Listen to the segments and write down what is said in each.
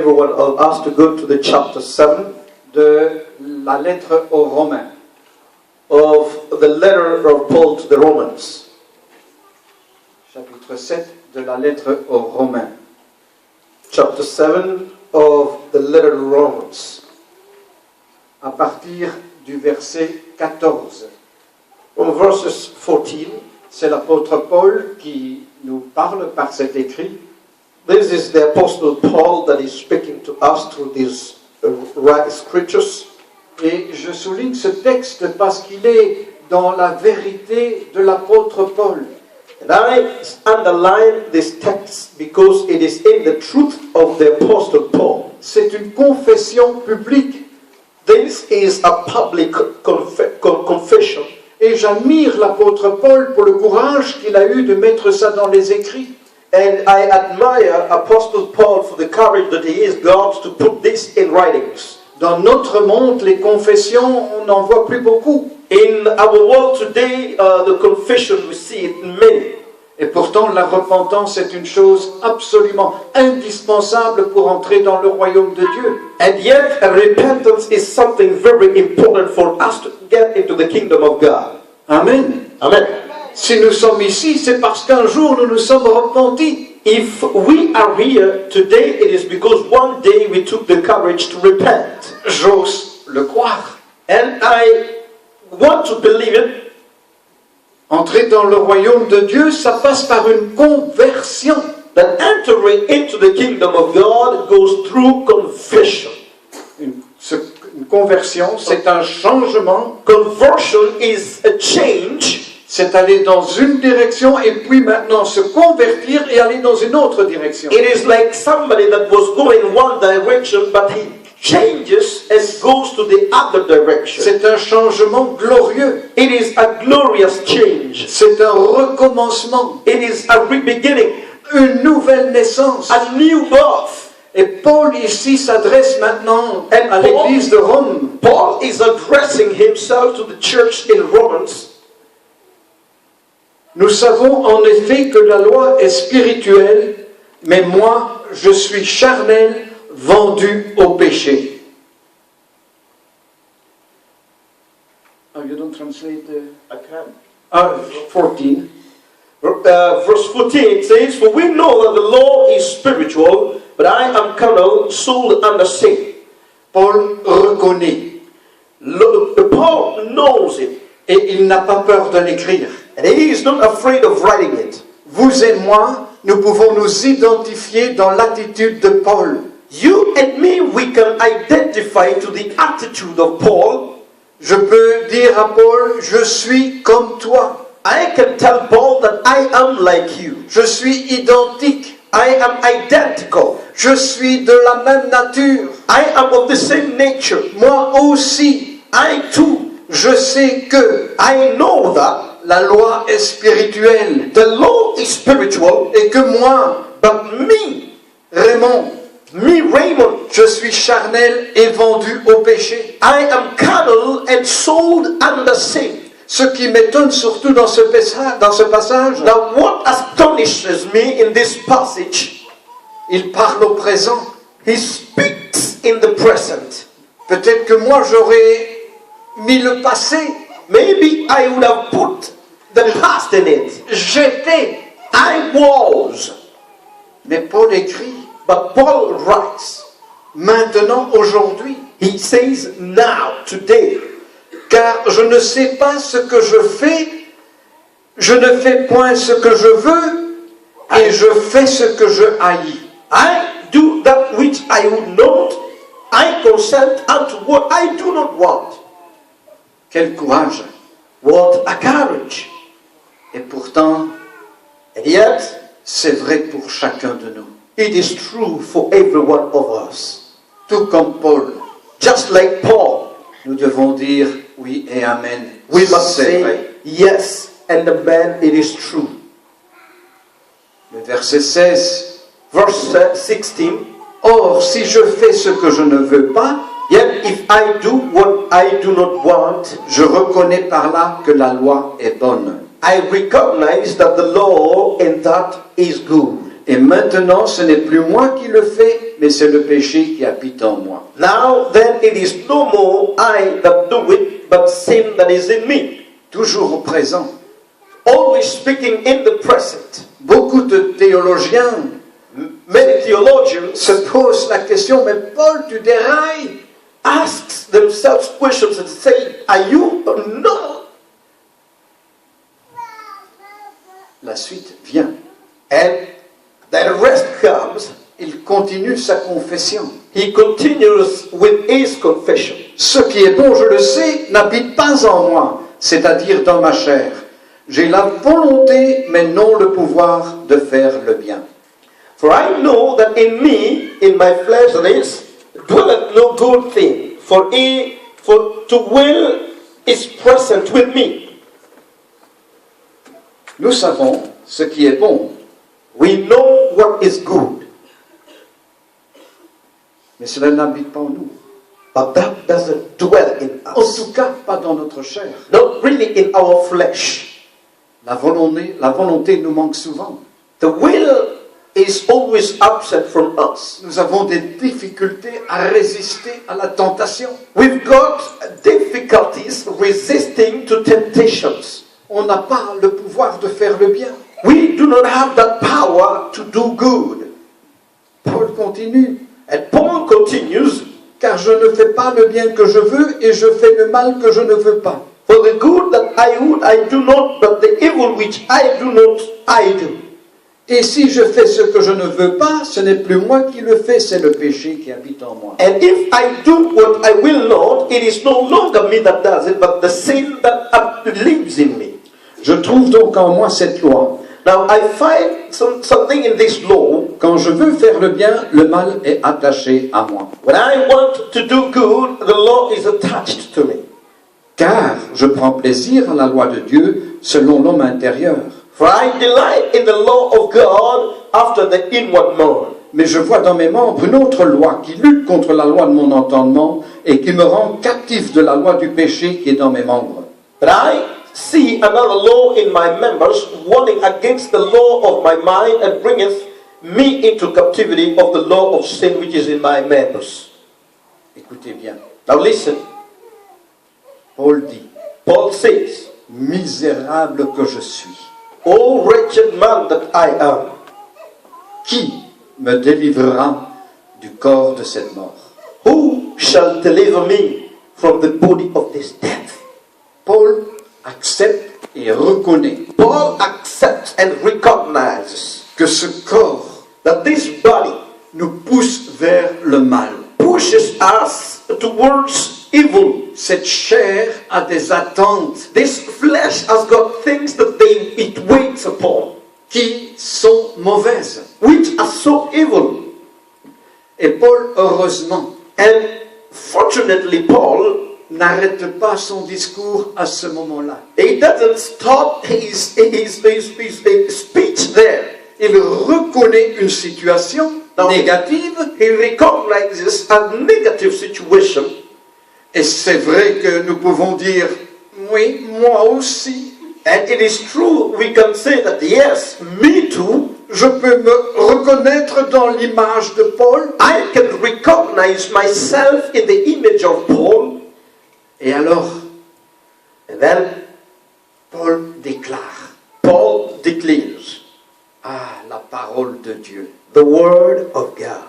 every one of us to go to the chapter 7 de la lettre aux Romains. of the letter of Paul to the Romans. Chapitre 7 de la lettre aux Romains. Chapter 7 of the letter to Romans. À partir du verset 14. From verses 14, C'est l'apôtre Paul qui nous parle par cet écrit. this is the Apostle Paul that is speaking to us through these scriptures. Et je souligne ce texte parce qu'il est dans la vérité de l'apôtre Paul. And I underline this text because it is in the truth of the Apostle Paul. C'est une confession publique. This is a public confession. Et j'admire l'apôtre Paul pour le courage qu'il a eu de mettre ça dans les écrits. And I admire Apostle Paul for the courage that he is got to put this in writings. Dans notre monde, les confessions, on n'en voit plus beaucoup. In our world today, the confession, we see it in many. Et pourtant, la repentance est une chose absolument indispensable pour entrer dans le royaume de Dieu. And yet, repentance is something very important for us to get into the kingdom of God. Amen. Amen. Si nous sommes ici, c'est parce qu'un jour nous nous sommes repentis. If we are here today, it is because one day we took the courage to repent. J'ose le croire. And I want to believe it. Entrer dans le royaume de Dieu, ça passe par une conversion. That entering into the kingdom of God goes through confession. Une conversion, c'est un changement. Conversion is a change. C'est aller dans une direction et puis maintenant se convertir et aller dans une autre direction. It is like somebody that was going one direction, but he changes and goes to the other direction. C'est un changement glorieux. It is a glorious change. C'est un recommencement. It is a beginning. Une nouvelle naissance. A new birth. Et Paul ici s'adresse maintenant à l'église de Rome. Paul is addressing himself to the church in Romans. Nous savons en effet que la loi est spirituelle, mais moi, je suis charnel, vendu au péché. Oh, you don't translate the... I can. 14. Verse 14, it says, "For we know that the law is spiritual, but I am carnal, sold under sin." Paul reconnaît. Paul knows it. Et il n'a pas peur de l'écrire. And he is not afraid of writing it. Vous et moi, nous pouvons nous identifier dans l'attitude de Paul. You and me, we can identify to the attitude of Paul. Je peux dire à Paul, je suis comme toi. I can tell Paul that I am like you. Je suis identique. I am identical. Je suis de la même nature. I am of the same nature. Moi aussi. I too. Je sais que I know that la loi est spirituelle. the law is spiritual. Et que moi, But me, Raymond, Raymond, je suis charnel et vendu au péché. I am carnal and sold under sin. Ce qui m'étonne surtout dans ce passage, Now what astonishes me in this passage, il parle au présent. he speaks in the present. Peut-être que moi j'aurais mis le passé. Maybe I would have put the past in it. J'étais. I was. Mais Paul écrit, But Paul writes, maintenant, aujourd'hui. he says now, today. Car je ne sais pas ce que je fais, je ne fais point ce que je veux, et je fais ce que je haïs. I do that which I would not. I consent unto what I do not want. Quel courage! What a courage! Et pourtant, And yet, c'est vrai pour chacun de nous. it is true for every one of us. Tout comme Paul, Just like Paul, nous devons dire oui et amen. we must C'est say vrai. yes, and amen, it is true. Le verset 16. Verse 16, Or, si je fais ce que je ne veux pas, yet if I do what I do not want, je reconnais par là que la loi est bonne. I recognize that the law in that is good. Et maintenant, ce n'est plus moi qui le fais, mais c'est le péché qui habite en moi. Now then it is no more I that do it, but sin that is in me. Toujours au présent. Always speaking in the present. Beaucoup de théologiens Many theologians se posent la question, mais Paul, tu dérailles. ask themselves questions and say, are you no? La suite vient. And the rest comes. Il continue sa confession. He continues with his confession. Ce qui est bon, je le sais, n'habite pas en moi, c'est-à-dire dans ma chair. J'ai la volonté, mais non le pouvoir de faire le bien. For I know that in me, in my flesh, that is, dwelleth no good thing. For to will is present with me. Nous savons ce qui est bon, We know what is good, mais cela n'habite pas en nous. but that doesn't dwell in En us. tout cas, pas dans notre chair. Not really in our flesh. La volonté nous manque souvent. The will is always absent from us. Nous avons des difficultés à résister à la tentation. We've got difficulties resisting to temptations. On n'a pas le pouvoir de faire le bien. We do not have that power to do good. Paul continue. And Paul continues, Car je ne fais pas le bien que je veux et je fais le mal que je ne veux pas. for the good that I would, I do not, but the evil which I do not, I do. Et si je fais ce que je ne veux pas, ce n'est plus moi qui le fais, c'est le péché qui habite en moi. And if I do what I will not, it is no longer me that does it, but the sin that lives in me. Je trouve donc en moi cette loi. Now I find something in this law. Quand je veux faire le bien, le mal est attaché à moi. When I want to do good, the law is attached to me. Car je prends plaisir à la loi de Dieu selon l'homme intérieur. For I delight in the law of God after the inward man. Mais je vois dans mes membres une autre loi qui lutte contre la loi de mon entendement et qui me rend captif de la loi du péché qui est dans mes membres. But I see another law in my members, warning against the law of my mind, and bringeth me into captivity of the law of sin which is in my members. Écoutez bien, Now listen, Paul dit, Paul says, misérable que je suis, O wretched man that I am, qui me délivrera du corps de cette mort? who shall deliver me from the body of this death? Paul accepte et reconnaît Paul accepts and recognizes que ce corps that this body nous pousse vers le mal. pushes us towards evil. Cette chair a des attentes This flesh has got things that it waits upon, qui sont mauvaises. which are so evil. Et Paul, heureusement, And fortunately, Paul, n'arrête pas son discours à ce moment-là. he doesn't stop his speech there. Il reconnaît une situation négative, He recognizes a negative situation. et c'est vrai que nous pouvons dire, oui, moi aussi, And it is true, we can say that, yes, me too. je peux me reconnaître dans l'image de Paul. I can recognize myself in the image of Paul. Et alors, And then Paul déclare, Paul declares ah, la parole de Dieu. the word of God.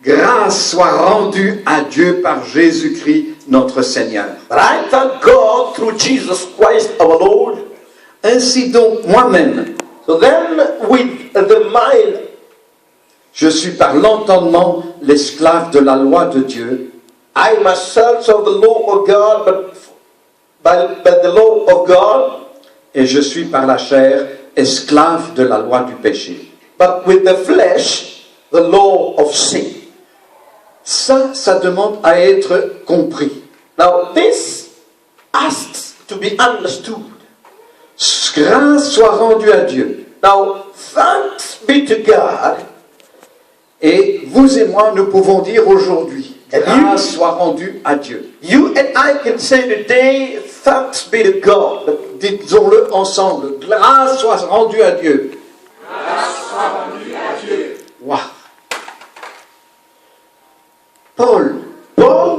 Grâce soit rendue à Dieu par Jésus-Christ, notre Seigneur. But I thank God through Jesus Christ our Lord. Ainsi donc, moi-même, So then with the mind, je suis par l'entendement l'esclave de la loi de Dieu, I myself serve the law of God, but by the law of God, et je suis par la chair esclave de la loi du péché. but with the flesh, the law of sin. Ça demande à être compris. Now this asks to be understood. Grâce soit rendue à Dieu. Now thanks be to God. Et vous et moi, nous pouvons dire aujourd'hui, And grâce soit rendue à Dieu. You and I can say today, thanks be to God. Disons-le ensemble, grâce soit rendue à Dieu. Grâce soit rendue à Dieu. Wow. Paul, Paul,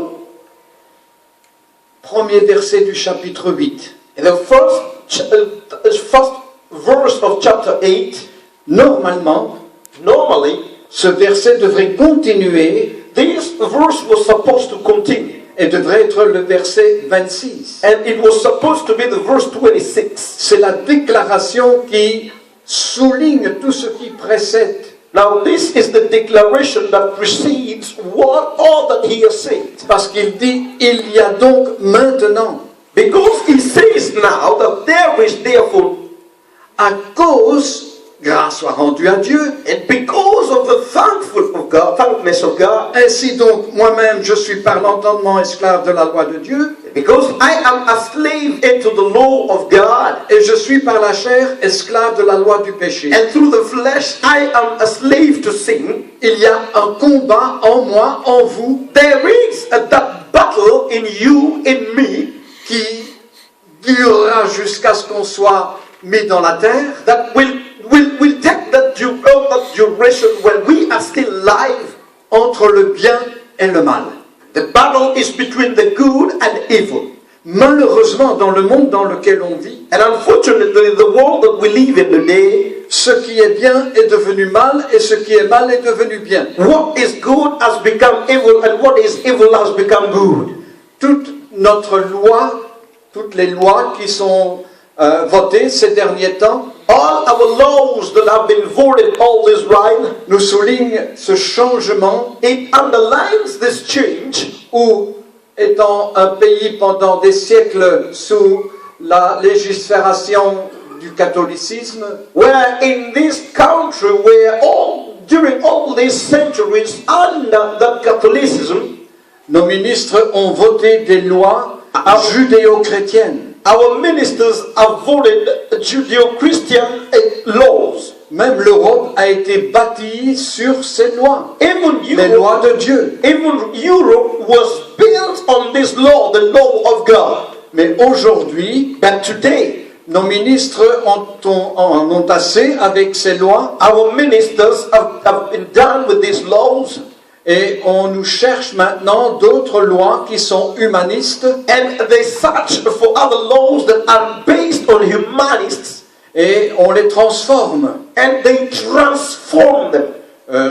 premier verset du chapitre 8. in the first verse of chapter 8, Normalement, normally, ce verset devrait continuer this verse was supposed to continue. et devrait être le verset 26. And it was supposed to be the verse 26. C'est la déclaration qui souligne tout ce qui précède. Now, this is the declaration that precedes all that he has said. Parce qu'il dit, il y a donc maintenant, Because he says now that there is therefore, à cause, grâce soit rendue à Dieu, and because of the thankfulness of God, ainsi donc moi-même je suis par l'entendement esclave de la loi de Dieu, because I am a slave into the law of God, et je suis par la chair esclave de la loi du péché. and through the flesh I am a slave to sin, Il y a un combat en moi, en vous, there is that battle in you, in me, qui durera jusqu'à ce qu'on soit mis dans la terre, that will take that duration when we are still alive. entre le bien et le mal. The battle is between the good and evil. Malheureusement, dans le monde dans lequel on vit, And unfortunately, the world that we live in today, ce qui est bien est devenu mal et ce qui est mal est devenu bien. what is good has become evil and what is evil has become good. Toute notre loi, toutes les lois qui sont votées ces derniers temps, All our laws that have been voted all this while, nous soulignent ce changement it underlines this change. où, étant un pays pendant des siècles sous la légifération du catholicisme, Where in this country, where during all these centuries under the Catholicism, nos ministres ont voté des lois judéo-chrétiennes. our ministers have voted Judeo-Christian laws. Même l'Europe a été bâtie sur ces lois, Even les lois de Dieu. Even Europe was built on this law, the law of God. Mais aujourd'hui, But today, nos ministres en ont assez avec ces lois our ministers have been done with these laws, et on nous cherche maintenant d'autres lois qui sont humanistes and they search for other laws that are based on humanists, et on les transforme. and they transform them.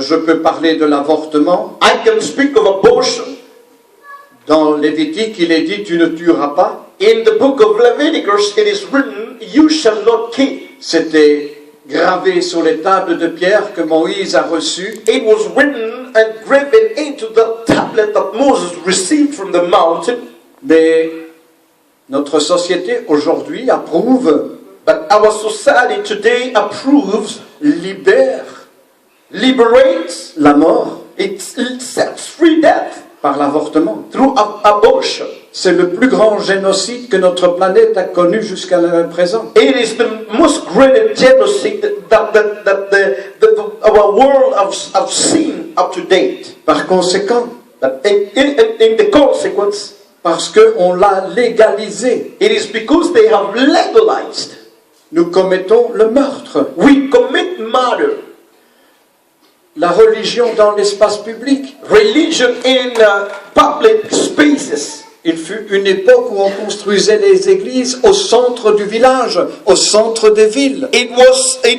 Je peux parler de l'avortement. I can speak of abortion. Dans Lévitique, il est dit « tu ne tueras pas ». In the book of Leviticus, it is written, "You shall not kill." C'était gravé sur les tables de pierre que Moïse a reçues. It was written and graven into the tablet that Moses received from the mountain. Mais notre société aujourd'hui approuve, But our society today approves, liberates, la mort it sets free death par l'avortement. through abortion. C'est le plus grand génocide que notre planète a connu jusqu'à présent. It is the most great genocide that our world have seen up to date. Par conséquent, But in the consequence, parce qu'on l'a légalisé, it is because they have legalized. nous commettons le meurtre. We commit murder. La religion dans l'espace public. Religion in public spaces. Il fut une époque où on construisait les églises au centre du village, au centre des villes. It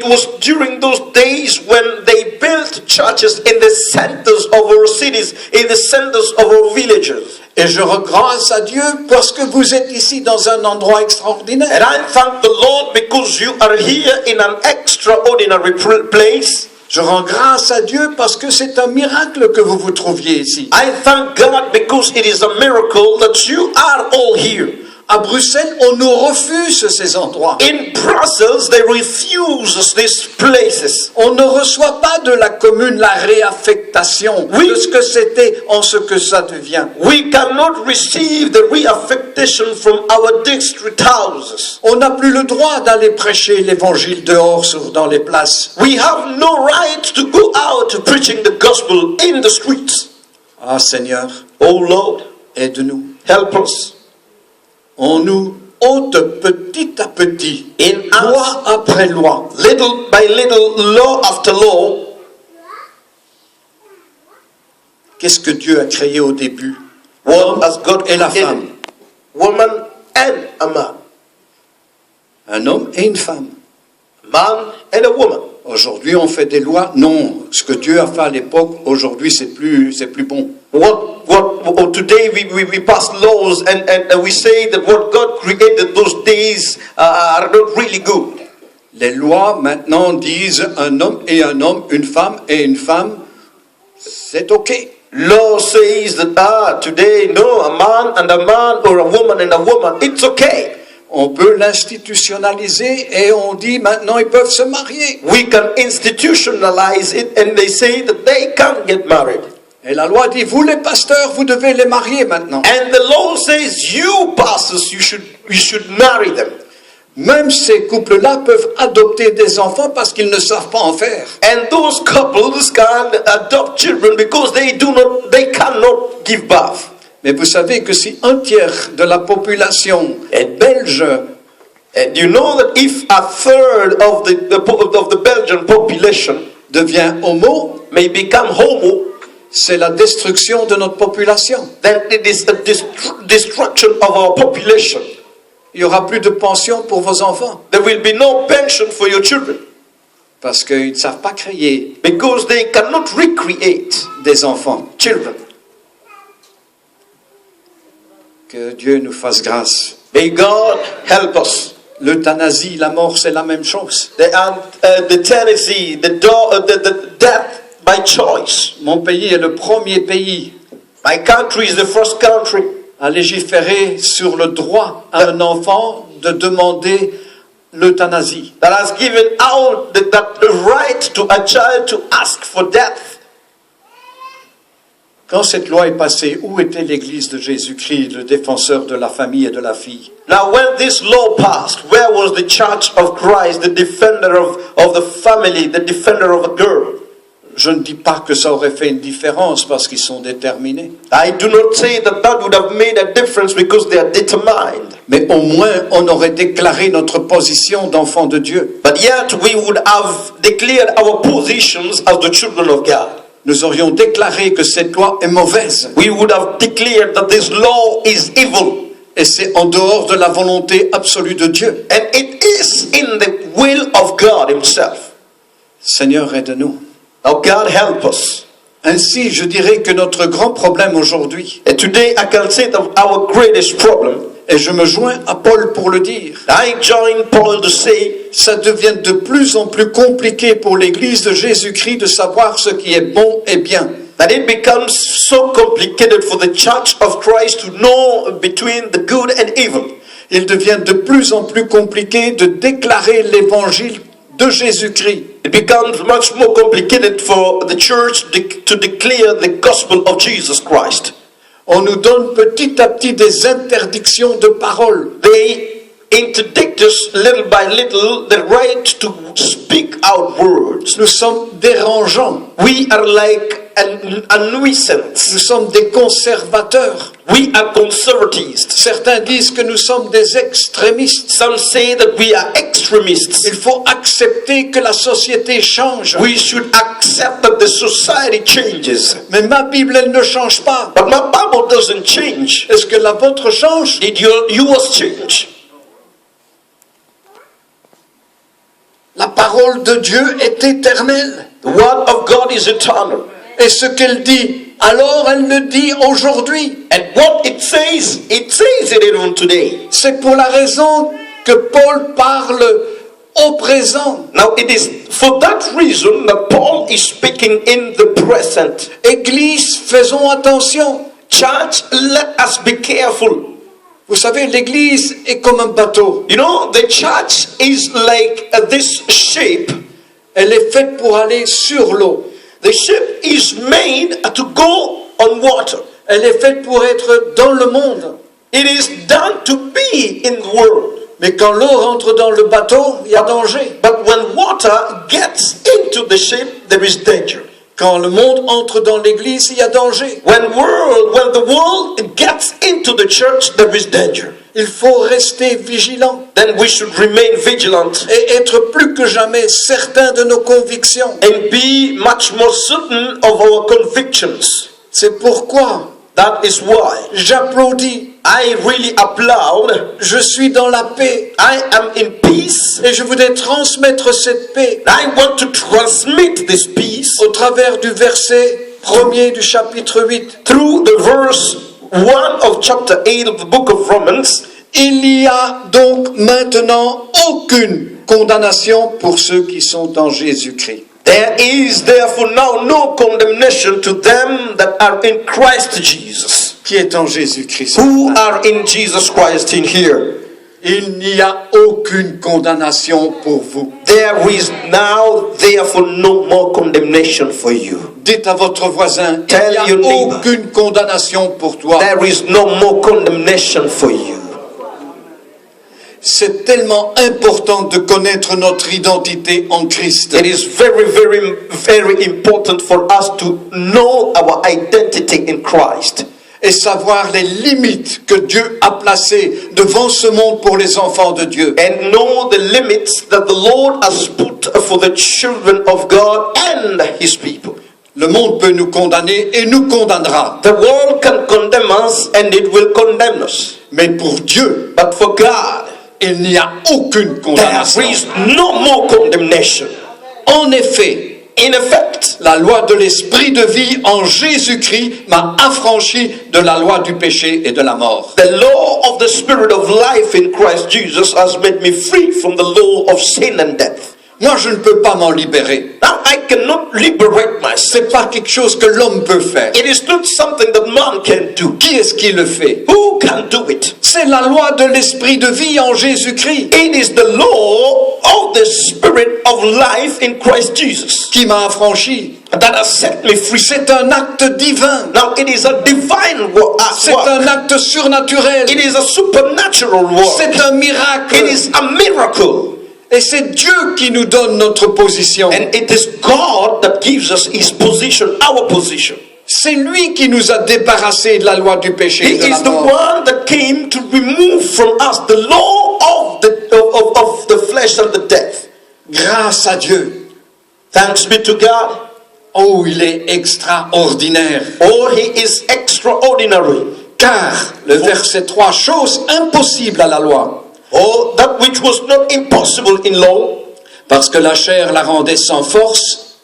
was during those days when they built churches in the centers of our cities, in the centers of our villages. Et je rends grâce à Dieu parce que vous êtes ici dans un endroit extraordinaire. And I thank the Lord because you are here in an extraordinary place. Je rends grâce à Dieu parce que c'est un miracle que vous vous trouviez ici. I thank God because it is a miracle that you are all here. À Bruxelles, on nous refuse ces endroits. In Brussels, they refuse these places. On ne reçoit pas de la commune la réaffectation de ce que c'était en ce que ça devient. We cannot receive the reaffectation from our district houses. On n'a plus le droit d'aller prêcher l'évangile dehors dans les places. We have no right to go out preaching the gospel in the streets. Ah Seigneur, Oh Lord, aide-nous. help us. On nous ôte petit à petit, In loi us, après loi, little by little, law after law, Qu'est-ce que Dieu a créé au début? What has God Et la created? femme. Woman and a man. Un homme et une femme. Man and a woman. Aujourd'hui, on fait des lois. Non, ce que Dieu a fait à l'époque, aujourd'hui, c'est plus bon. Today we pass laws and we say that what God created those days are not really good. Les lois maintenant disent un homme et un homme, une femme et une femme, c'est OK. Law says that today no, a man and a man or a woman and a woman, it's okay. On peut l'institutionnaliser et on dit maintenant ils peuvent se marier. We can institutionalize it and they say that they can't get married. Et la loi dit, vous les pasteurs, vous devez les marier maintenant. And the law says you pastors, you should marry them. Même ces couples-là peuvent adopter des enfants parce qu'ils ne savent pas en faire. And those couples can adopt children because they cannot give birth. Mais vous savez que si un tiers de la population belge And you know that if a third of the Belgian population devient homo, may become homo, c'est la destruction de notre population. then it is a destruction of our population. Il n'y aura plus de pension pour vos enfants There will be no pension for your children parce qu'ils ne savent pas créer because they cannot recreate des enfants. children. Que Dieu nous fasse grâce. May God help us. L'euthanasie, la mort, c'est la même chose. The euthanasia, the death by choice. Mon pays est le premier pays My country is the first country à légiférer sur le droit à un enfant de demander l'euthanasie. that has given out that right to a child to ask for death. Quand cette loi est passée, où était l'Église de Jésus-Christ, le défenseur de la famille et de la fille? Now, when this law passed, where was the Church of Christ, the defender of the family, the defender of a girl? Je ne dis pas que ça aurait fait une différence parce qu'ils sont déterminés. I do not say that would have made a difference because they are determined. Mais au moins, on aurait déclaré notre position d'enfant de Dieu. But yet, we would have declared our positions as the children of God. Nous aurions déclaré que cette loi est mauvaise. We would have declared that this law is evil. Et c'est en dehors de la volonté absolue de Dieu. And it is in the will of God Himself. Seigneur, aide-nous. Now, God help us. Ainsi, je dirais que notre grand problème aujourd'hui, And today, I can say that our greatest problem, et je me joins à Paul pour le dire, I join Paul to say, ça devient de plus en plus compliqué pour l'Église de Jésus-Christ de savoir ce qui est bon et bien. that it becomes so complicated for the Church of Christ to know between the good and evil. Il devient de plus en plus compliqué de déclarer l'évangile de Jésus-Christ. It becomes much more complicated for the church to declare the gospel of Jesus Christ. On nous donne petit à petit des interdictions de parole. They interdict us little by little the right to speak out words. Nous sommes dérangeants. We are like a nuisance. Nous sommes des conservateurs. We are conservatives. Certains disent que nous sommes des extrémistes. Some say that we are extremists. Il faut accepter que la société change. We should accept that the society changes. Mais ma Bible, elle ne change pas. But my Bible doesn't change. Est-ce que la vôtre change? Did yours change? La parole de Dieu est éternelle. The word of God is eternal. Et ce qu'elle dit, alors elle le dit aujourd'hui. And what it says it even today. C'est pour la raison que Paul parle au présent. Now it is for that reason that Paul is speaking in the present. Église, faisons attention. Church, let us be careful. Vous savez, l'Église est comme un bateau. You know, the church is like this ship. Elle est faite pour aller sur l'eau. The ship is made to go on water. Elle est faite pour être dans le monde. It is done to be in the world. Mais quand l'eau rentre dans le bateau, il y a danger. But when water gets into the ship, there is danger. Quand le monde entre dans l'Église, il y a danger. When the world gets into the church, there is danger. Il faut rester vigilant. Then we should remain vigilant Et être plus que jamais certain de nos convictions. and be much more certain of our convictions. C'est pourquoi That is why j'applaudis. I really applaud. Je suis dans la paix. I am in peace. Et je voudrais transmettre cette paix I want to transmit this peace au travers du verset 1er du chapitre 8. through the verse 1 of chapter 8 of the book of Romans. Il n'y a donc maintenant aucune condamnation pour ceux qui sont en Jésus-Christ. There is therefore now no condemnation to them that are in Christ Jesus. Qui est en Jésus-Christ? Who are in Jesus Christ in here? Il n'y a aucune condamnation pour vous. There is now therefore no more condemnation for you. Dites à votre voisin, Tell il n'y a your neighbor. aucune condamnation pour toi. There is no more condemnation for you. C'est tellement important de connaître notre identité en Christ. It is very, very, very important for us to know our identity in Christ. Et savoir les limites que Dieu a placées devant ce monde pour les enfants de Dieu. And know the limits that the Lord has put for the children of God and His people. Le monde peut nous condamner et nous condamnera. The world can condemn us and it will condemn us. Mais pour Dieu, But for God, il n'y a aucune there condamnation. is no more condemnation. En effet, In effect, la loi de l'esprit de vie en Jésus-Christ m'a affranchi de la loi du péché et de la mort. the law of the Spirit of life in Christ Jesus has made me free from the law of sin and death. Moi, je ne peux pas m'en libérer. Now, I cannot liberate myself. C'est pas quelque chose que l'homme peut faire. It is not something that man can do. Qui est-ce qui le fait? Who can do it? C'est la loi de l'esprit de vie en Jésus-Christ It is the law of the Spirit of life in Christ Jesus qui m'a affranchi. that has set me free. C'est un acte divin. Now, it is a divine work. C'est un acte surnaturel. It is a supernatural work. C'est un miracle. It is a miracle. Et c'est Dieu qui nous donne notre position. And it is God that gives us His position, our position. C'est lui qui nous a débarrassés de la loi du péché He et de la is the mort. one that came to remove from us the law of the flesh and the death. Grâce à Dieu. Thanks be to God. Oh, il est extraordinaire. Oh, He is extraordinary. Car, le verset 3, chose impossible à la loi. Oh, that which was not impossible in law, Parce que la chair la rendait sans force,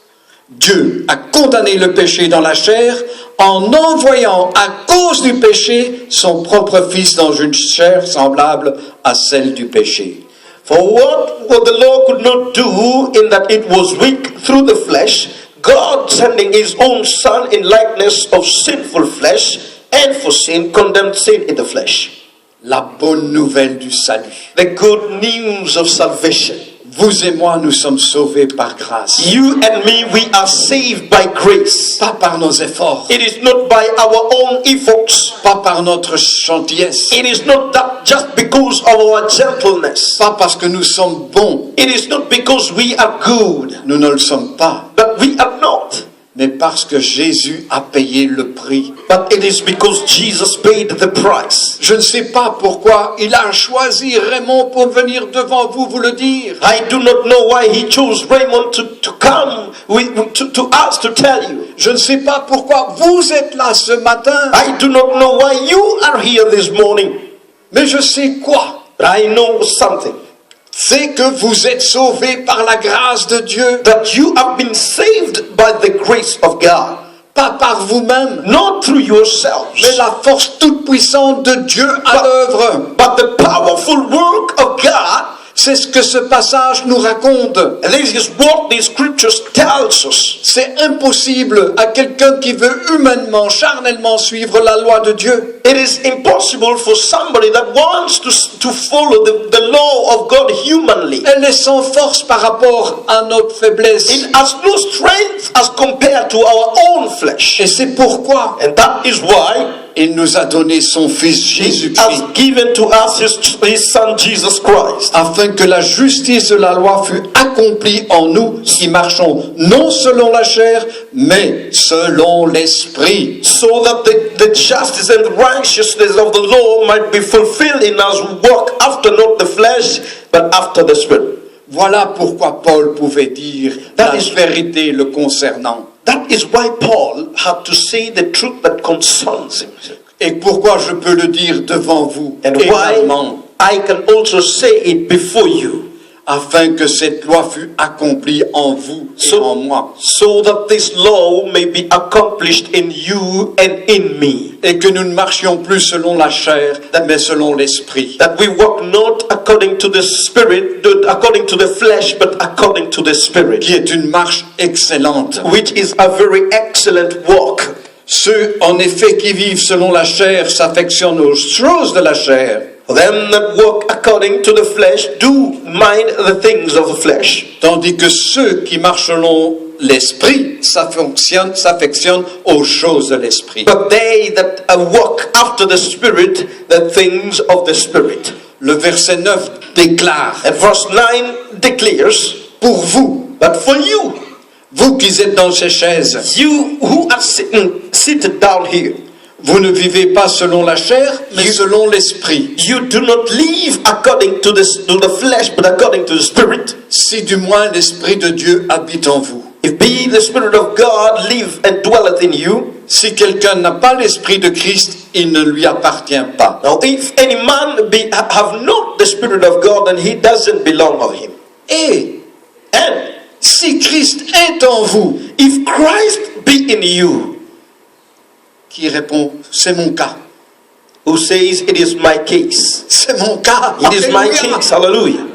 Dieu a condamné le péché dans la chair en envoyant à cause du péché son propre Fils dans une chair semblable à celle du péché. for what the law could not do in that it was weak through the flesh, God sending His own Son in likeness of sinful flesh, and for sin condemned sin in the flesh. La bonne nouvelle du salut. The good news of salvation. Vous et moi, nous sommes sauvés par grâce. You and me, we are saved by grace. Pas par nos efforts, It is not by our own efforts. pas par notre gentillesse, It is not that just because of our gentleness. pas parce que nous sommes bons, It is not because we are good, nous ne le sommes pas, but we are not. mais parce que Jésus a payé le prix. But it is because Jesus paid the price. Je ne sais pas pourquoi il a choisi Raymond pour venir devant vous le dire. I do not know why He chose Raymond to come to us to tell you. Je ne sais pas pourquoi vous êtes là ce matin, I do not know why you are here this morning. mais je sais quoi? But I know something. C'est que vous êtes sauvés par la grâce de Dieu, That you have been saved by the grace of God. pas par vous-même, Not through yourselves. mais la force toute-puissante de Dieu à l'œuvre. But the powerful work of God, C'est ce que ce passage nous raconte. and this is what the scriptures tells us. C'est impossible à quelqu'un qui veut humainement, charnellement suivre la loi de Dieu. It is impossible for somebody that wants to follow the law of God humanly. Elle est sans force par rapport à notre faiblesse. It has no strength as compared to our own flesh. Et c'est pourquoi And that is why il nous a donné son Fils He Jésus-Christ, has given to us His Son Jesus Christ. afin que la justice de la loi fût accomplie en nous qui marchons non selon la chair, mais selon l'Esprit. So that the justice and righteousness of the law might be fulfilled in us who walk after not the flesh, but after the Spirit. Voilà pourquoi Paul pouvait dire That la is- vérité le concernant. That is why Paul had to say the truth that concerns him. Et pourquoi je peux le dire devant vous And why également, I can also say it before you, afin que cette loi fût accomplie en vous et So- en moi, so that this law may be accomplished in you and in me. et que nous ne marchions plus selon la chair, mais selon l'esprit. That we walk not according to the spirit, according to the flesh, but according to the spirit, Qui est une marche excellente. which is a very excellent walk. Ceux, en effet, qui vivent selon la chair s'affectionnent aux choses de la chair, Them that walk according to the flesh do mind the things of the flesh, tandis que ceux qui marchent selon l'esprit s'affectionnent aux choses de l'esprit. but they that walk after the spirit, the things of the spirit. Le verset 9 déclare, And verse 9 declares, pour vous, but for you, vous qui êtes dans ces chaises, you who are seated down here, vous ne vivez pas selon la chair, mais selon l'esprit. you do not live according to the flesh, but according to the spirit. Si du moins l'esprit de Dieu habite en vous. If be the spirit of God live and dwelleth in you. Si quelqu'un n'a pas l'esprit de Christ, il ne lui appartient pas. Now, if any man have not the spirit of God, then he doesn't belong to him. Et And si Christ est en vous, if Christ be in you, qui répond, c'est mon cas. who says it is my case, C'est mon cas. it is my Alléluia. case, hallelujah.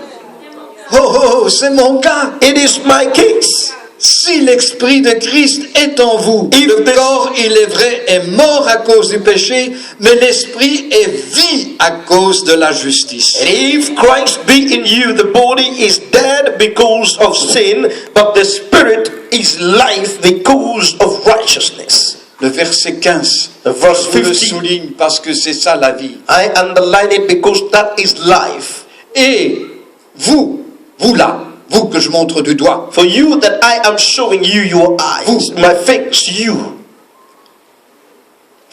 Oh, c'est mon cas. It is my case. Si l'esprit de Christ est en vous, If le the- corps, il est vrai, est mort à cause du péché, mais l'esprit est vie à cause de la justice. And if Christ be in you, the body is dead because of sin, but the spirit is life because of righteousness. Le verset 15, Verse je le 15. souligne parce que c'est ça la vie. I underline it because that is life. Et vous là, vous que je montre du doigt, For you that I am showing you your eyes, my face, you.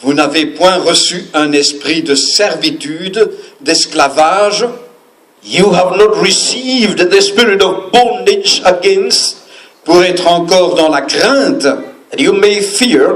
vous n'avez point reçu un esprit de servitude, d'esclavage, You have not received the spirit of bondage against, pour être encore dans la crainte, and you may fear,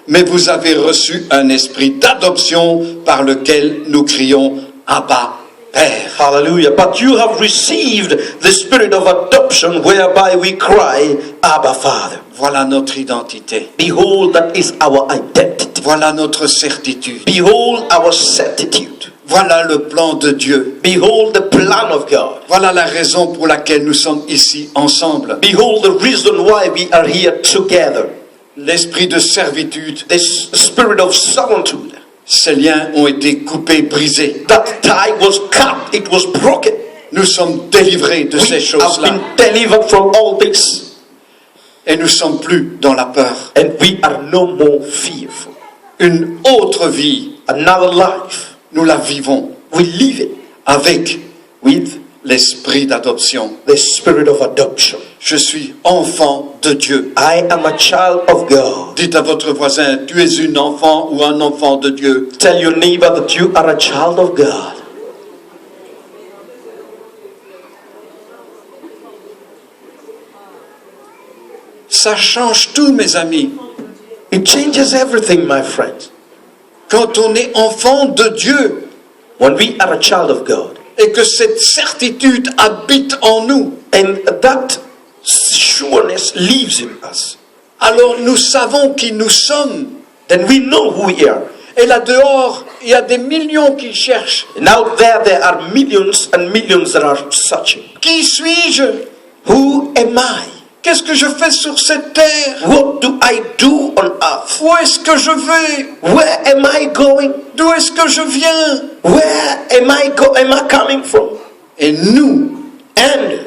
mais vous avez reçu un esprit d'adoption par lequel nous crions Abba, Père. hallelujah, but you have received the spirit of adoption whereby we cry, Abba, Father. Voilà notre identité. Behold, that is our identity. Voilà notre certitude. Behold our certitude. Voilà le plan de Dieu. Behold the plan of God. Voilà la raison pour laquelle nous sommes ici ensemble. Behold the reason why we are here together. L'esprit de servitude, The spirit of servitude. ces liens ont été coupés, brisés. That tie was cut, it was broken. Nous sommes délivrés de We ces have choses-là. been delivered from all this. Et nous ne sommes plus dans la peur. And we are no more fearful. Une autre vie, Another life. nous la vivons We live it avec with l'esprit d'adoption. the spirit of adoption. Je suis enfant de Dieu. I am a child of God. Dites à votre voisin, tu es une enfant ou un enfant de Dieu. Tell your neighbor that you are a child of God. Ça change tout, mes amis. It changes everything, my friends. Quand on est enfant de Dieu When we are a child of God, et que cette certitude habite en nous, and that sureness lives in us, alors nous savons qui nous sommes. then we know who we are. Et là dehors, il y a des millions qui cherchent. And out there are millions and millions that are searching. Qui suis-je? Who am I? Qu'est-ce que je fais sur cette terre? What do I do on earth? Où est-ce que je vais? Where am I going? D'où est-ce que je viens? Where am I coming from? Et nous, And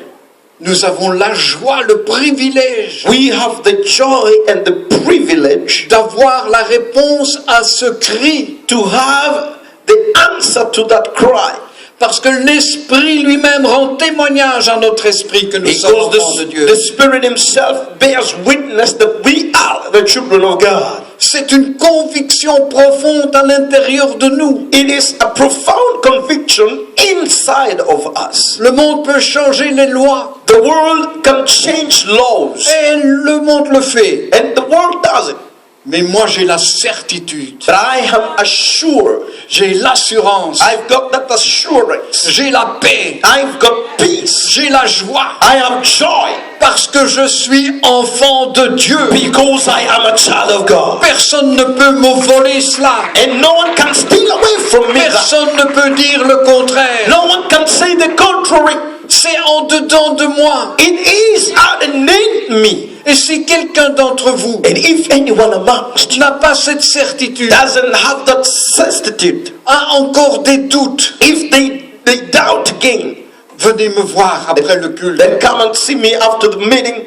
nous avons la joie, le privilège we have the joy and the privilege d'avoir la réponse à ce cri. to have the answer to that cry. Parce que l'Esprit lui-même rend témoignage à notre esprit que nous sommes Because enfants de Dieu. the Spirit Himself bears witness that we are the children of God. C'est une conviction profonde à l'intérieur de nous. It is a profound conviction inside of us. Le monde peut changer les lois, The world can change laws, et le monde le fait. and the world does it. Mais moi j'ai la certitude, But I am assured, j'ai l'assurance, I've got that assurance, j'ai la paix, I've got peace, j'ai la joie, I have joy, parce que je suis enfant de Dieu. because I am a child of God. Personne ne peut me voler cela. And no one can steal away from me that. Personne ne peut dire le contraire. No one can say the contrary. C'est en dedans de moi. It is underneath me. Et si quelqu'un d'entre vous And if anyone amongst you n'a pas cette certitude, doesn't have that certitude, a encore des doutes, if they doubt again, venez me voir après le culte, then come and see me after the meeting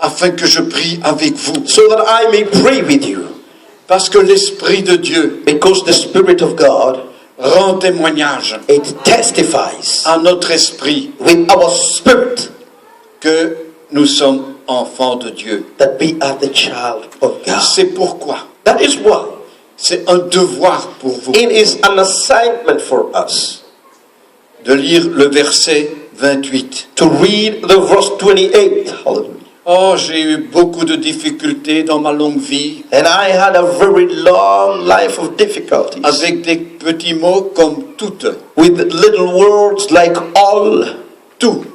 afin que je prie avec vous. so that I may pray with you. Parce que l'Esprit de Dieu Because the Spirit of God, rend témoignage it testifies à notre esprit with our spirit que nous sommes enfants de Dieu. that we are the child of God. C'est pourquoi That is why c'est un devoir pour vous it is an assignment for us de lire le verset 28. to read the verse 28. Hallelujah. Oh, j'ai eu beaucoup de difficultés dans ma longue vie And I had a very long life of difficulties avec des petits mots comme toutes, with little words like all. tout.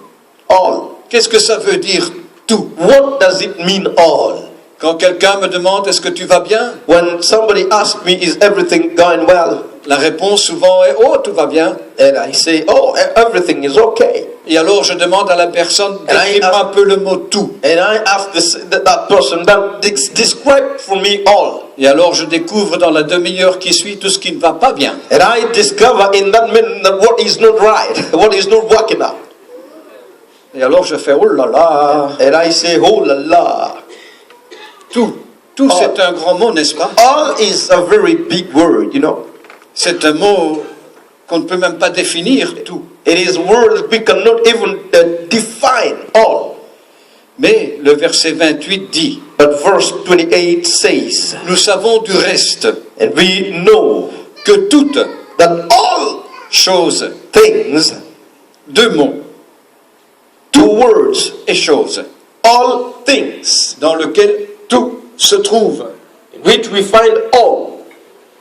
All. Qu'est-ce que ça veut dire tout? What does it mean, all? Quand quelqu'un me demande est-ce que tu vas bien, When somebody asks me, is everything going well? la réponse souvent est oh, tout va bien. And I say, oh, everything is okay. Et alors je demande à la personne décris-moi un peu le mot tout. And I ask that person, then describe for me all. Et alors je découvre dans la demi-heure qui suit tout ce qui ne va pas bien. And I discover in that minute that what is not right, what is not working out. Et alors je fais oh là là. And I say, oh la la. Tout c'est un grand mot, n'est-ce pas? All is a very big word, you know. C'est un mot qu'on ne peut même pas définir, tout. It is a word that we cannot even define all. Mais le verset 28 dit, But verse 28 says, nous savons du reste and we know que toutes that all choses, things, deux mots, two words, et choses, all things, dans lequel tout se trouve. in which we find all.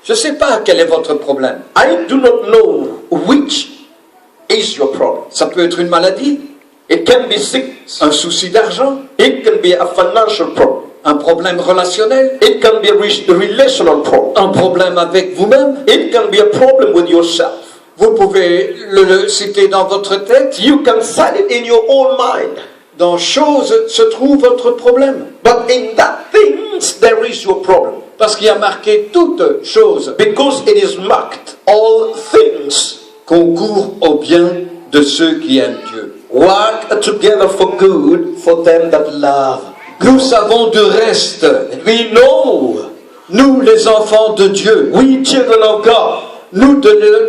Je ne sais pas quel est votre problème. I do not know which is your problem. Ça peut être une maladie, It can be sickness. un souci d'argent, It can be a financial problem. un problème relationnel, It can be a relational problem. un problème avec vous-même. It can be a problem with yourself. Vous pouvez le citer dans votre tête. You can cite it in your own mind. Dans choses se trouve votre problème. But in that things, there is your problem. Parce qu'il y a marqué toutes choses Because it is marked, all things concourent au bien de ceux qui aiment Dieu. work together for good for them that love. Nous savons du reste, And we know, nous les enfants de Dieu, we children of God, nous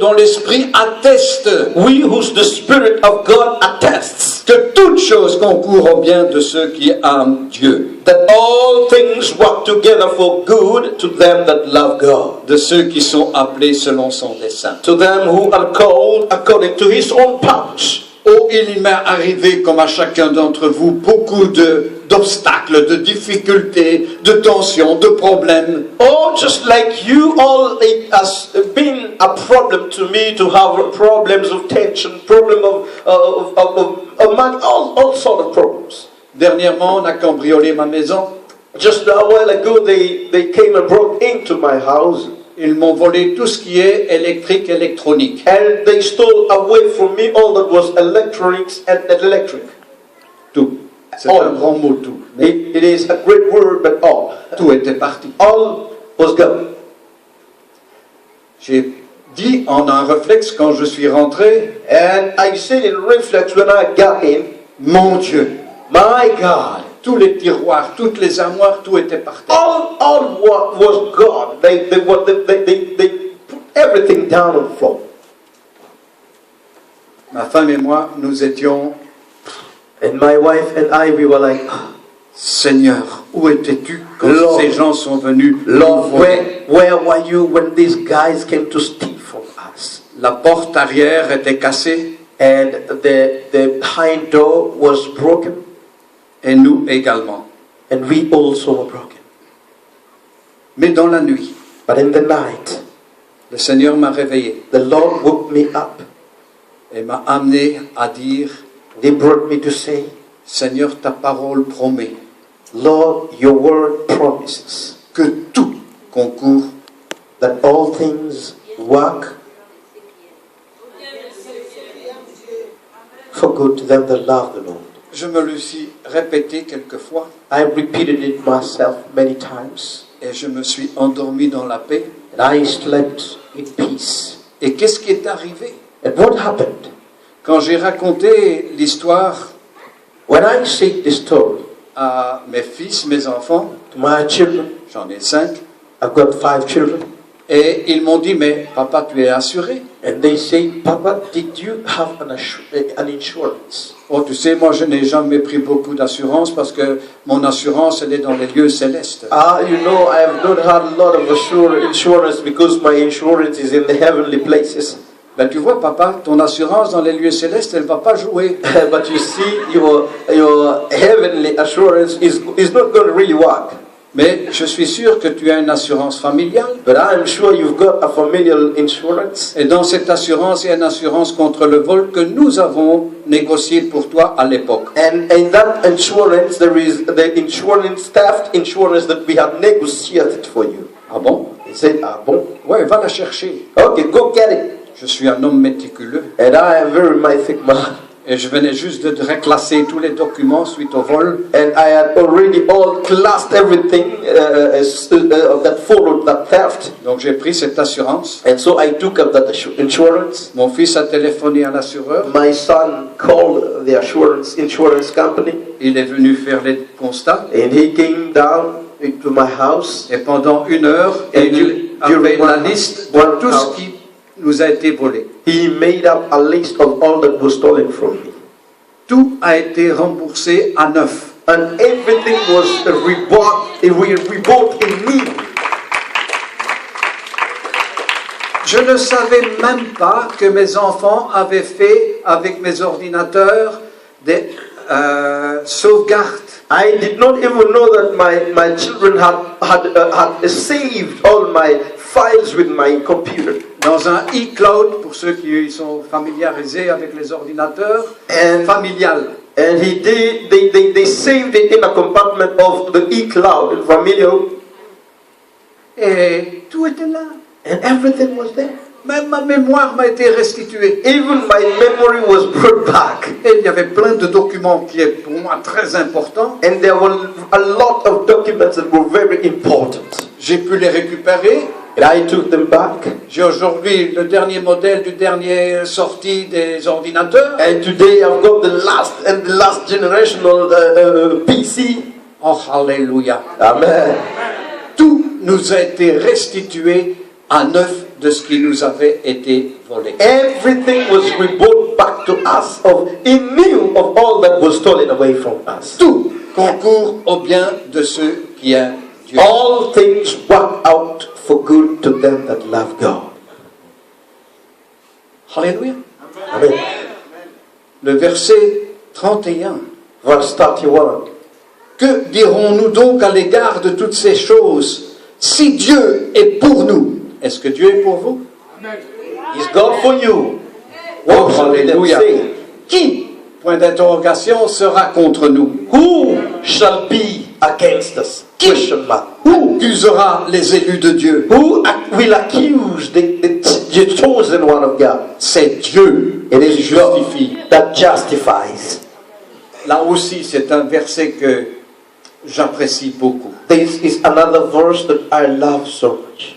dont l'Esprit atteste we whose the Spirit of God attests, que toutes choses concourent au bien de ceux qui aiment Dieu, that all things work together for good to them that love God, de ceux qui sont appelés selon son dessein. to them who are called according to His own purpose. Oh, il m'est arrivé, comme à chacun d'entre vous, beaucoup d'obstacles, de difficultés, de tensions, de problèmes. Oh, just like you, all it has been a problem to me to have problems of tension, problem of all sort of problems. Dernièrement, on a cambriolé ma maison. Just a while ago, they came and broke into my house, Ils m'ont volé tout ce qui est électrique, électronique. and they stole away from me all that was electronics and electric. Tout. C'est Oh. un grand mot, tout. Mais It is a great word, but tout était parti. all was gone. J'ai dit en un réflexe quand je suis rentré, And I said in reflex when I got in, mon Dieu, my God. tous les tiroirs, toutes les armoires, tout était par terre. All what was gone. They put everything down on the floor. Ma femme et moi, nous étions, And my wife and I, we were like, Seigneur, où étais-tu quand Lord, ces gens sont venus Lord, nous voler? where were you when these guys came to steal from us? La porte arrière était cassée And the hind door was broken, et nous également. and we also were broken. Mais dans la nuit, But in the night, le Seigneur m'a réveillé the Lord woke me up. et m'a amené à dire, He brought me to say, Seigneur, ta parole promet Lord, your word promises que tout concourt that all things work for good to them that love the Lord. Je me le suis répété quelquefois I repeated it myself many times, et je me suis endormi dans la paix. and I slept in peace. Et qu'est-ce qui est arrivé? And what happened? Quand j'ai raconté l'histoire When I said this story à mes fils, mes enfants, to my children, j'en ai 5, I've got 5 children, et ils m'ont dit, mais papa, tu es assuré? and they say, Papa, did you have an insurance? Oh, tu sais, moi, je n'ai jamais pris beaucoup d'assurance parce que mon assurance, elle est dans les lieux célestes. You know, I have not had a lot of insurance because my insurance is in the heavenly places. Ben, tu vois, papa, ton assurance dans les lieux célestes, elle ne va pas jouer. But you see, your heavenly assurance is not going to really work. Mais je suis sûr que tu as une assurance familiale. But I am sure you've got a familial insurance. Et dans cette assurance, il y a une assurance contre le vol que nous avons négociée pour toi à l'époque. And in that insurance, there is the insurance, theft insurance that we have negotiated for you. Ah bon? He said, ah bon? Ouais, va la chercher. Okay, go get it. Je suis un homme méticuleux. And I am very mythic man. Et je venais juste de reclasser tous les documents suite au vol. And I had already all classed everything that followed that theft. Donc j'ai pris cette assurance. And so I took up that insurance. Mon fils a téléphoné à l'assureur. My son called the insurance company. Il est venu faire les constats. And he came down to my house. Et pendant 1 heure, il avait la liste de tout ce qui nous a été volé. He made up a list of all that was stolen from me. Tout a été remboursé à neuf. And everything was rebought in me. Je ne savais même pas que mes enfants avaient fait avec mes ordinateurs des sauvegardes. I did not even know that my children had saved all my files with my computer. Dans un e-cloud, pour ceux qui sont familiarisés avec les ordinateurs, And familial. And they saved it in a compartment of the e-cloud in Familio. Et tout était là. And everything was there. Même ma mémoire m'a été restituée. Even my memory was brought back. Et il y avait plein de documents qui étaient pour moi très importants. And there were a lot of documents that were very important. J'ai pu les récupérer. And I took them back. J'ai aujourd'hui le dernier modèle du dernier sortie des ordinateurs. And today I've got the last generational PC. Oh, alléluia. Amen. Tout nous a été restitué à neuf de ce qui nous avait été volé. Everything was rebought back to us in lieu of all that was stolen away from us. Tout concourt au bien de ceux qui aiment Dieu. All things work out for good to them that love God. Alléluia. Amen. Le verset 31. Verse 31. Que dirons-nous donc à l'égard de toutes ces choses? Si Dieu est pour nous, est-ce que Dieu est pour vous? Is God for you? Oh, What shall we then alléluia. say? Qui, point d'interrogation, sera contre nous? Who shall be against us? Qui? Question mark. Who accusera les élus de Dieu? Who will accuse the chosen one of God? C'est Dieu It qui is justifie. God that justifies. Là aussi, c'est un verset que j'apprécie beaucoup. This is another verse that I love so much.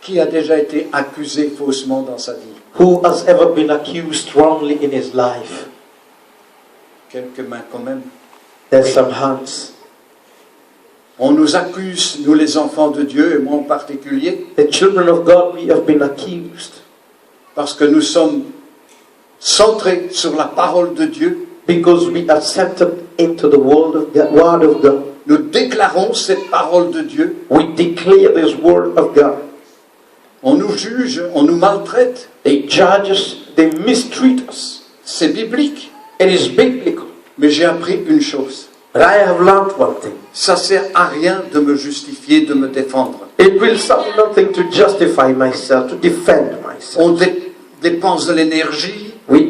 Qui a déjà été accusé faussement dans sa vie? Who has ever been accused wrongly in his life? Quelques mains quand même. There's some hands. On nous accuse, nous les enfants de Dieu, et moi en particulier, The children of God, we have been accused parce que nous sommes centré sur la parole de Dieu, because we are centered into the word of God. nous déclarons cette parole de Dieu, We declare this word of God. on nous juge, on nous maltraite, They judge us, they mistreat us. c'est biblique. It is biblical. Mais j'ai appris une chose, But I have learned one thing. ça sert à rien de me justifier, de me défendre. It will serve nothing to justify myself, to defend myself. On dépense de l'énergie, We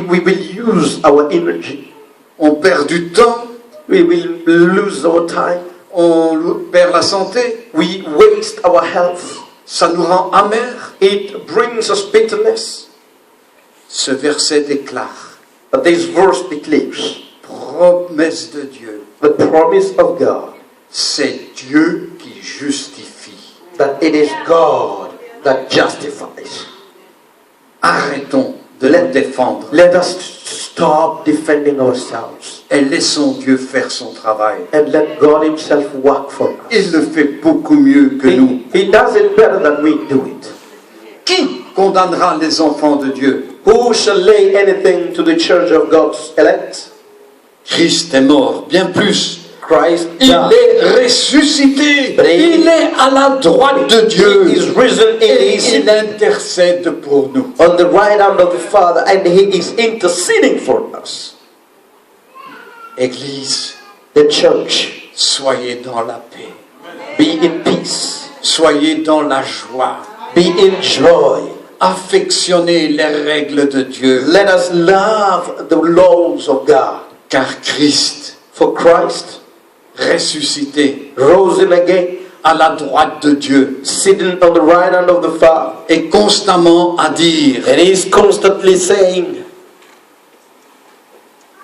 will use our energy. on perd du temps, We will lose our time. on perd la santé, We waste our health. ça nous rend amers. It brings us bitterness. Ce verset déclare, But this verse declares promesse de Dieu, the promise of God, c'est Dieu qui justifie. that it is God that justifies. Arrêtons de le défendre Let us stop defending ourselves et laissons Dieu faire son travail. and let God Himself work for us. Il le fait beaucoup mieux que nous. He does it better than we do it. Qui condamnera les enfants de Dieu? Who shall lay anything to the church of God's elect? Christ est mort, bien plus. Christ Il died. est ressuscité. Il est à la droite de He Dieu. is risen and Et He is il intercède pour nous. on the right hand of the Father, and He is interceding for us. Église, The church, soyez dans la paix. be in peace, Soyez dans la joie. be in joy. Affectionnez les règles de Dieu. Let us love the laws of God. Car Christ, For Christ ressuscité rose him again, à la droite de Dieu, sitting on the right hand of the Father, est constamment à dire, and He is constantly saying,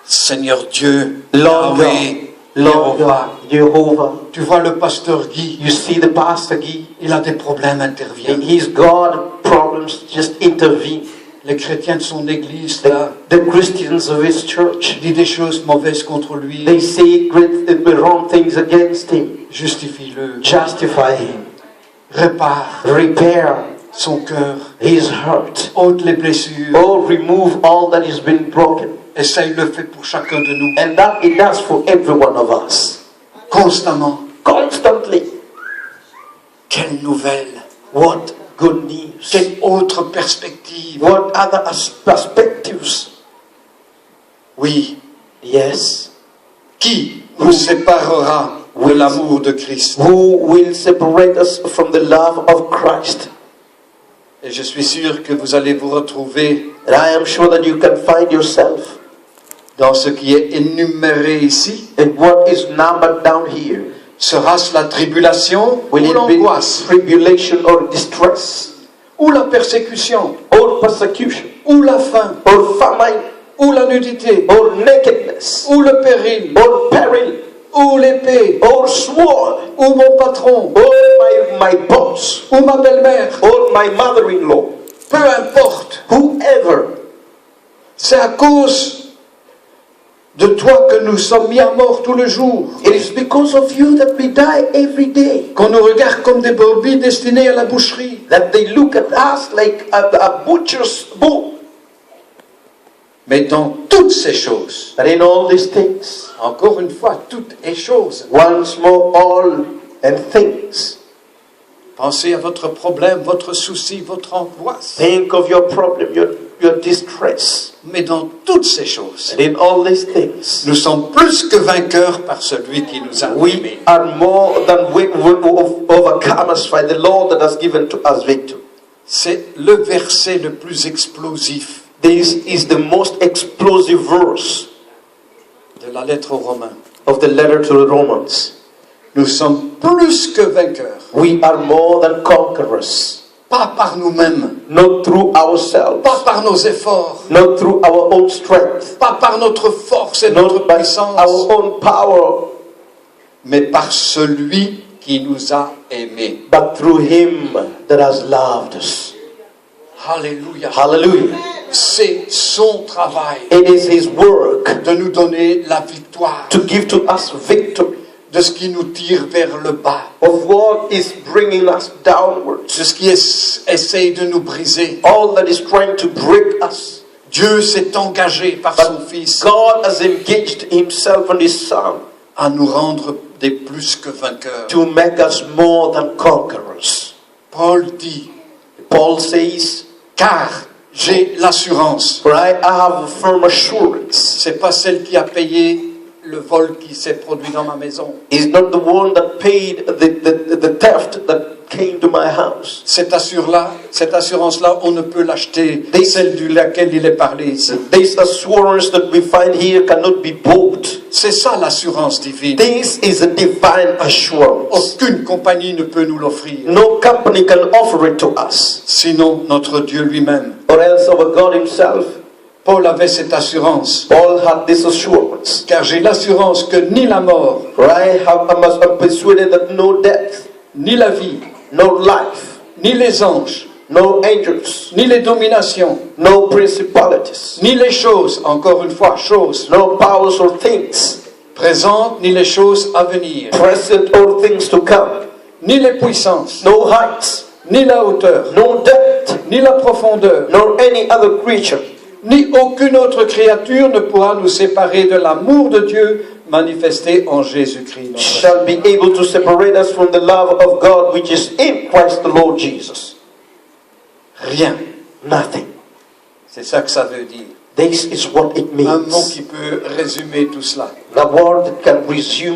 Seigneur Dieu, Lord Yahweh, God, Lord Jéhovah. God, Jehovah. Tu vois le pasteur Guy, You see the pastor Guy, il a des problèmes, intervient. he's got problems, just intervene. Les chrétiens de son église, là, The Christians of his church, disent des choses mauvaises contre lui. they say the wrong things against him. Justifie-le, Justify him, répare repair son cœur, his hurt, ôte les blessures. or remove all that has been broken. Et ça, il le fait pour chacun de nous, And that it does for every one of us. constamment. Constantly. Quelle nouvelle, What good news. quelle autre perspective. What other perspectives? Oui, Yes. qui nous séparera de l'amour de Christ? Who will separate us from the love of Christ? Et je suis sûr que vous allez vous retrouver And I am sure that you can find yourself dans ce qui est énuméré ici. in what is numbered down here. Sera-ce la tribulation ou Will it l'angoisse be tribulation or distress, ou la persécution or persecution, ou la faim or famine, ou la nudité or nakedness, ou le péril or peril, ou l'épée or sword, ou mon patron or my boss, ou ma belle-mère, or my mother-in-law, peu importe, whoever. c'est à cause de toi que nous sommes mis à mort tous les jours, It is because of you that we die every day. qu'on nous regarde comme des brebis destinées à la boucherie. That they look at us like a butcher's bull. Mais dans toutes ces choses, But in all these things, encore une fois, toutes les choses, once more, all and things. pensez à votre problème, votre souci, votre angoisse. Think of your problem, your distress. Mais dans toutes ces choses, And in all these things, nous sommes plus que vainqueurs par celui qui nous a we aimés. are more than overcomers by the Lord that has given to us victory. C'est le verset le plus explosif This is the most explosive verse de la lettre aux Romains. of the letter to the Romans. Nous sommes plus que vainqueurs, We are more than conquerors, pas par nous-mêmes, not through ourselves, pas par nos efforts, not through our own strength, pas par notre force et notre not by puissance, our own power, mais par celui qui nous a aimés. but through Him that has loved us. Alléluia. Hallelujah. C'est son travail It is His work de nous donner la victoire to give to us victory de ce qui nous tire vers le bas, of what is bringing us downwards, de ce qui essaye de nous briser. all that is trying to break us. Dieu s'est engagé par son Fils God has engaged himself and his Son à nous rendre des plus que vainqueurs. to make us more than conquerors. Paul dit, Paul says, car j'ai l'assurance. for I have a firm assurance. C'est pas celle qui a payé le vol qui s'est produit dans ma maison. Is not the one that paid the theft that came to my house. Cette assurance-là, on ne peut l'acheter, celle de laquelle il est parlé ici. This assurance that we find here cannot be bought. C'est ça l'assurance divine. This is a divine assurance. Aucune compagnie ne peut nous l'offrir. No company can offer it to us. Sinon, notre Dieu lui-même. Or else our God himself. Paul avait cette assurance. Paul had this assurance. Car j'ai l'assurance que ni la mort, I'm persuaded that no death, ni la vie, no life, ni les anges, no angels, ni les dominations, no principalities, ni les choses, encore une fois, choses no powers or things, présentes, ni les choses à venir, present or things to come, ni les puissances, no heights, ni la hauteur, no depth, ni la profondeur, nor any other creature, ni aucune autre créature ne pourra nous séparer de l'amour de Dieu manifesté en Jésus-Christ. notre shall be able to separate us from the love of God which is in Christ the Lord Jesus. Rien. Nothing. C'est ça que ça veut dire. This is what it Un mot means. qui peut résumer tout cela. The word that can resume